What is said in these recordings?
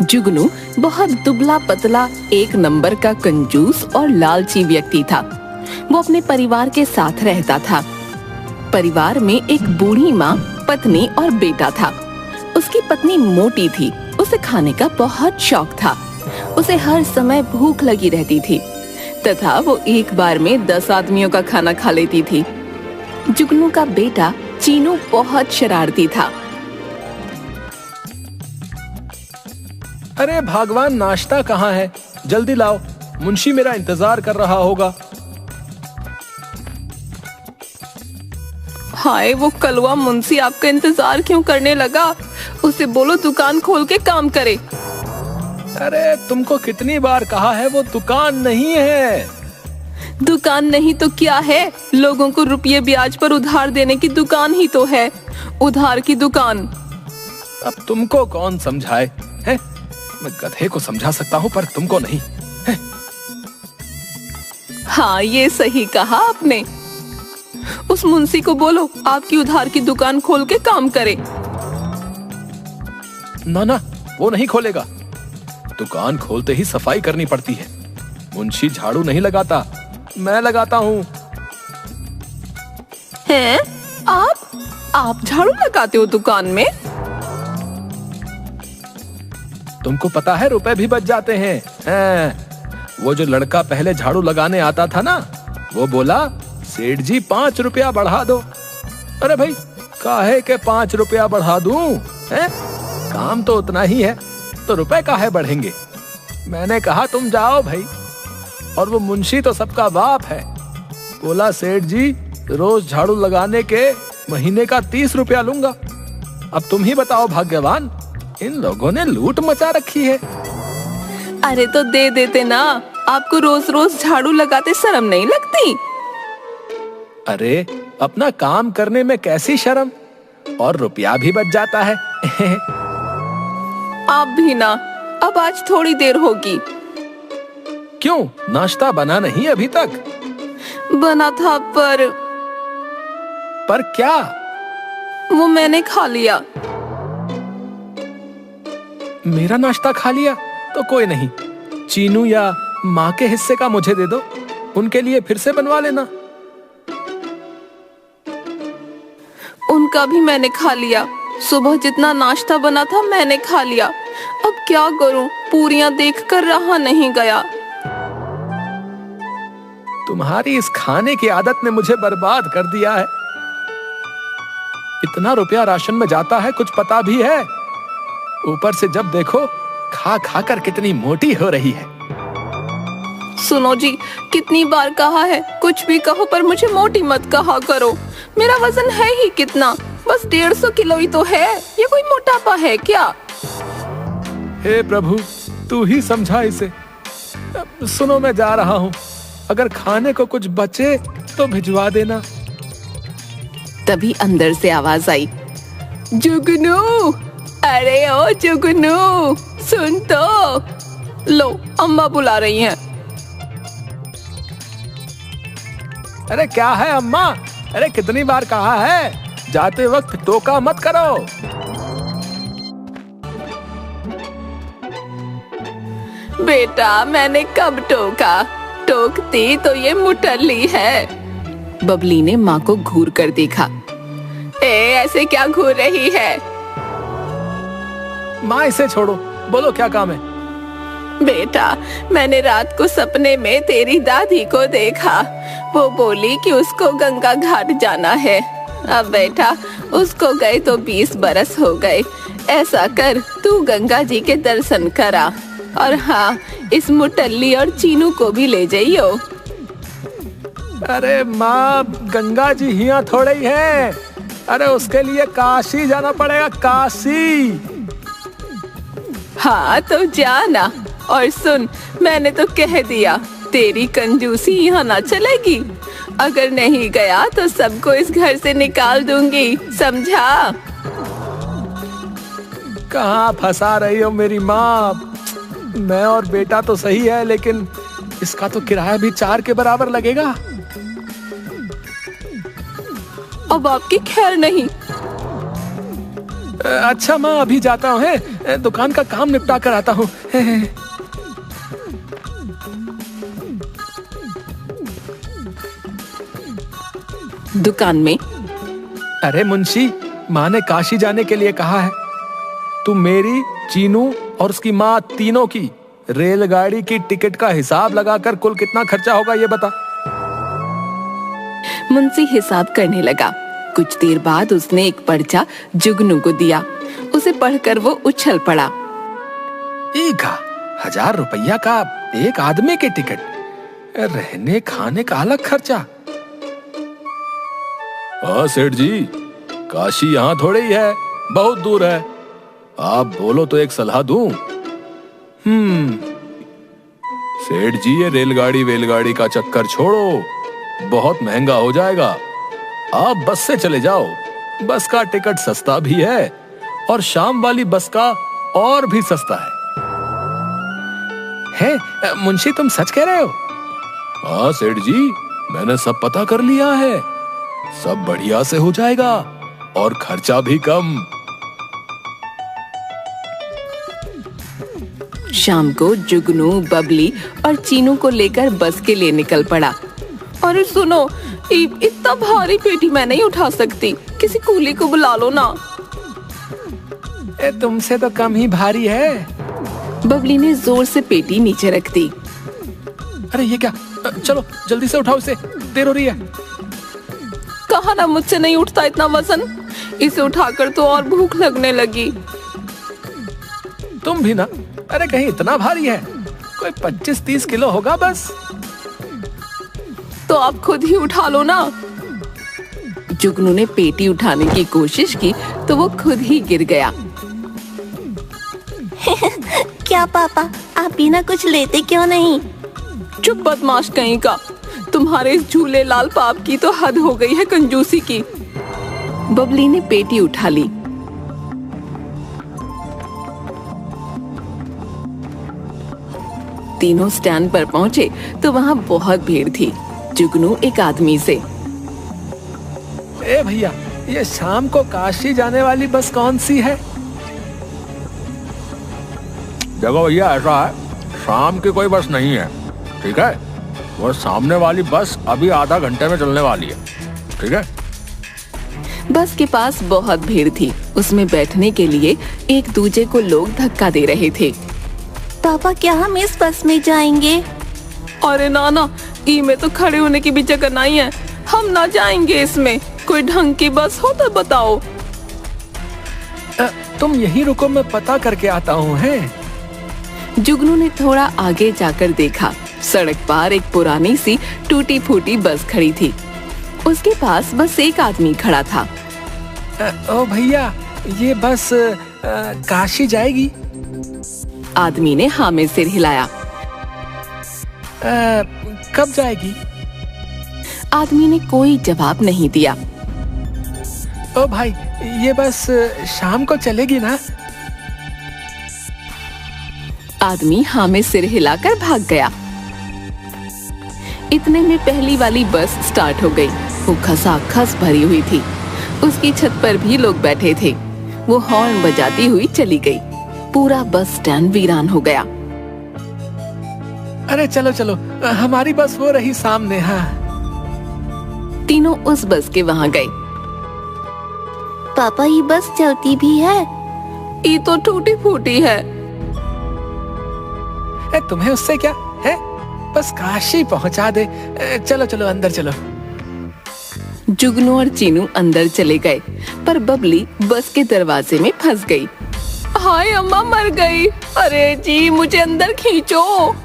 जुगनू बहुत दुबला पतला एक नंबर का कंजूस और लालची व्यक्ति था। वो अपने परिवार के साथ रहता था। परिवार में एक बूढ़ी माँ, पत्नी और बेटा था। उसकी पत्नी मोटी थी। उसे खाने का बहुत शौक था। उसे हर समय भूख लगी रहती थी तथा वो एक बार में 10 आदमियों का खाना खा लेती थी। जुगनू का बेटा चीनू बहुत शरारती था। अरे भगवान, नाश्ता कहाँ है? जल्दी लाओ, मुंशी मेरा इंतजार कर रहा होगा। हाय, वो कलवा मुंशी आपका इंतजार क्यों करने लगा? उसे बोलो दुकान खोल के काम करे। अरे तुमको कितनी बार कहा है, वो दुकान नहीं है। दुकान नहीं तो क्या है? लोगों को रुपये ब्याज पर उधार देने की दुकान ही तो है। उधार की दुकान। अब तुमको कौन समझाए हैं? मैं गधे को समझा सकता हूँ पर तुमको नहीं है? हाँ, ये सही कहा आपने। उस मुंशी को बोलो आपकी उधार की दुकान खोल के काम करे। ना ना, वो नहीं खोलेगा। दुकान खोलते ही सफाई करनी पड़ती है। मुंशी झाड़ू नहीं लगाता, मैं लगाता हूँ। हैं? आप झाड़ू लगाते हो दुकान में? तुमको पता है रुपए भी बच जाते हैं। वो जो लड़का पहले झाड़ू लगाने आता था ना, वो बोला सेठ जी 5 रुपया बढ़ा दो। अरे भाई, काहे के 5 रुपया बढ़ा दूं? हैं? काम तो उतना ही है, तो रुपए काहे बढ़ेंगे? मैंने कहा तुम जाओ भाई। और वो मुंशी तो सबका बाप है। बोला सेठ जी रोज झाड़ू लगाने के महीने का 30 रुपया लूंगा। अब तुम ही बताओ भाग्यवान, इन लोगों ने लूट मचा रखी है। अरे तो दे देते ना। आपको रोज रोज झाड़ू लगाते शर्म नहीं लगती? अरे अपना काम करने में कैसी शर्म, और रुपया भी बच जाता है। आप भी ना। अब आज थोड़ी देर होगी। क्यों, नाश्ता बना नहीं अभी तक? बना था पर क्या? वो मैंने खा लिया। मेरा नाश्ता खा लिया? तो कोई नहीं, चीनू या माँ के हिस्से का मुझे दे दो, उनके लिए फिर से बनवा लेना। उनका भी मैंने खा लिया। सुबह जितना नाश्ता बना था मैंने खा लिया। अब क्या करूं, पूरियां देखकर रहा नहीं गया। तुम्हारी इस खाने की आदत ने मुझे बर्बाद कर दिया है। इतना रुपया राशन में जाता है, कुछ पता भी है? ऊपर से जब देखो खा खा कर कितनी मोटी हो रही है। सुनो जी, कितनी बार कहा है, कुछ भी कहो पर मुझे मोटी मत कहा करो। मेरा वजन है ही कितना, बस 150 किलो ही तो है। ये कोई मोटापा है क्या? हे प्रभु, तू ही समझा इसे। सुनो, मैं जा रहा हूँ। अगर खाने को कुछ बचे तो भिजवा देना। तभी अंदर से आवाज आई, जुगनू, अरे ओ जुगनू, सुन तो। लो, अम्मा बुला रही हैं। अरे क्या है अम्मा? अरे कितनी बार कहा है, जाते वक्त टोका मत करो। बेटा, मैंने कब टोका? टोकती तो ये मुटल्ली है। बबली ने माँ को घूर कर देखा। ऐसे क्या घूर रही है? माँ इसे छोड़ो, बोलो क्या काम है? बेटा, मैंने रात को सपने में तेरी दादी को देखा। वो बोली कि उसको गंगा घाट जाना है। अब बेटा, उसको गए तो 20 बरस हो गए। ऐसा कर, तू गंगा जी के दर्शन करा। और हाँ, इस मुटल्ली और चीनू को भी ले जाइयो। अरे माँ, गंगा जी यहाँ थोड़े ही है। अरे उसके लिए काशी जाना पड़ेगा, काशी। हाँ तो जाना। और सुन, मैंने तो कह दिया, तेरी कंजूसी यहाँ ना चलेगी। अगर नहीं गया तो सबको इस घर से निकाल दूंगी, समझा? कहाँ फंसा रही हो मेरी माँ? मैं और बेटा तो सही है, लेकिन इसका तो किराया भी 4 के बराबर लगेगा। अब आपकी खैर नहीं। अच्छा माँ, अभी जाता हूँ, है दुकान का काम निपटा कर आता हूँ। दुकान में अरे मुंशी, माँ ने काशी जाने के लिए कहा है। तू मेरी, चीनू और उसकी माँ तीनों की रेलगाड़ी की टिकट का हिसाब लगाकर कुल कितना खर्चा होगा ये बता। मुंशी हिसाब करने लगा। कुछ देर बाद उसने एक पर्चा जुगनू को दिया। उसे पढ़कर वो उछल पड़ा। 1000 रुपया का एक आदमी की टिकट, रहने खाने का अलग खर्चा। हाँ सेठ जी, काशी यहाँ थोड़े ही है, बहुत दूर है। आप बोलो तो एक सलाह दूं। सेठ जी, ये रेलगाड़ी का चक्कर छोड़ो, बहुत महंगा हो जाएगा। आप बस से चले जाओ, बस का टिकट सस्ता भी है और शाम वाली बस का और भी सस्ता है। मुंशी, तुम सच कह रहे हो? हाँ सेठ जी, मैंने सब पता कर लिया है, सब बढ़िया से हो जाएगा और खर्चा भी कम। शाम को जुगनू, बबली और चीनू को लेकर बस के लिए निकल पड़ा। अरे सुनो, इतना भारी पेटी मैं नहीं उठा सकती, किसी कूली को बुला लो ना। तुमसे तो कम ही भारी है। बबली ने जोर से पेटी नीचे रख दी। अरे ये क्या, चलो जल्दी से उठाओ इसे, देर हो रही है। कहा ना मुझसे नहीं उठता इतना वजन, इसे उठाकर तो और भूख लगने लगी। तुम भी ना, अरे कहीं इतना भारी है, कोई 25-30 किलो होगा बस। तो आप खुद ही उठा लो ना। जुगनू ने पेटी उठाने की कोशिश की तो वो खुद ही गिर गया। क्या पापा, आप बिना कुछ लेते क्यों नहीं? चुप बदमाश कहीं का, तुम्हारे इस झूले लाल पाप की तो हद हो गई है कंजूसी की। बबली ने पेटी उठा ली। तीनों स्टैंड पर पहुंचे तो वहां बहुत भीड़ थी। जुगनू एक आदमी से, ए भैया, ये शाम को काशी जाने वाली बस कौन सी है? देखो भैया, ऐसा है, शाम की कोई बस नहीं है, ठीक है? वो सामने वाली बस अभी आधा घंटे में चलने वाली है, ठीक है? बस के पास बहुत भीड़ थी। उसमें बैठने के लिए एक दूजे को लोग धक्का दे रहे थे। पापा, क्या हम इस बस में जाएंगे? अरे नाना, ई में तो खड़े होने की भी जगह नहीं है, हम ना जाएंगे इसमें। कोई ढंग की बस हो तो बताओ। तुम यहीं रुको, मैं पता करके आता हूँ। है जुगनू ने थोड़ा आगे जाकर देखा। सड़क पार एक पुरानी सी टूटी फूटी बस खड़ी थी। उसके पास बस एक आदमी खड़ा था। ओ भैया, ये बस काशी जाएगी? आदमी ने हाँ में सिर हिलाया। कब जाएगी? आदमी ने कोई जवाब नहीं दिया। ओ भाई, ये बस शाम को चलेगी ना? आदमी हाँ में सिर हिलाकर भाग गया। इतने में पहली वाली बस स्टार्ट हो गई। वो खसाखस भरी हुई थी। उसकी छत पर भी लोग बैठे थे। वो हॉर्न बजाती हुई चली गई। पूरा बस स्टैंड वीरान हो गया। अरे चलो चलो, हमारी बस हो रही सामने। हाँ, तीनों उस बस के वहाँ गए। पापा, ये बस चलती भी है? ये तो टूटी फूटी है। तुम्हें उससे क्या है, बस काशी पहुंचा दे। चलो चलो, अंदर चलो। जुगनू और चीनू अंदर चले गए, पर बबली बस के दरवाजे में फंस गई। हाय अम्मा, मर गई। अरे जी, मुझे अंदर खींचो।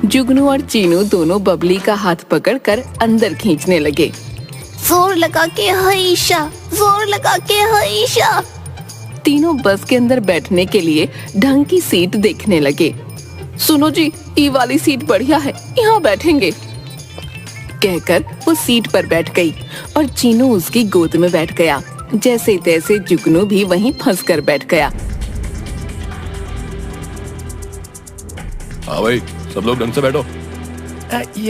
जुगनू और चीनू दोनों बबली का हाथ पकड़कर अंदर खींचने लगे। जोर लगा के हईशा, जोर लगा के हईशा। तीनों बस के अंदर बैठने के लिए ढंग की सीट देखने लगे। सुनो जी, ये वाली सीट बढ़िया है, यहाँ बैठेंगे। कहकर वो सीट पर बैठ गई और चीनू उसकी गोद में बैठ गया। जैसे तैसे जुगनू भी वहीं फंस कर बैठ गया। हाँ भाई, सब लोग ढंग से बैठो। ये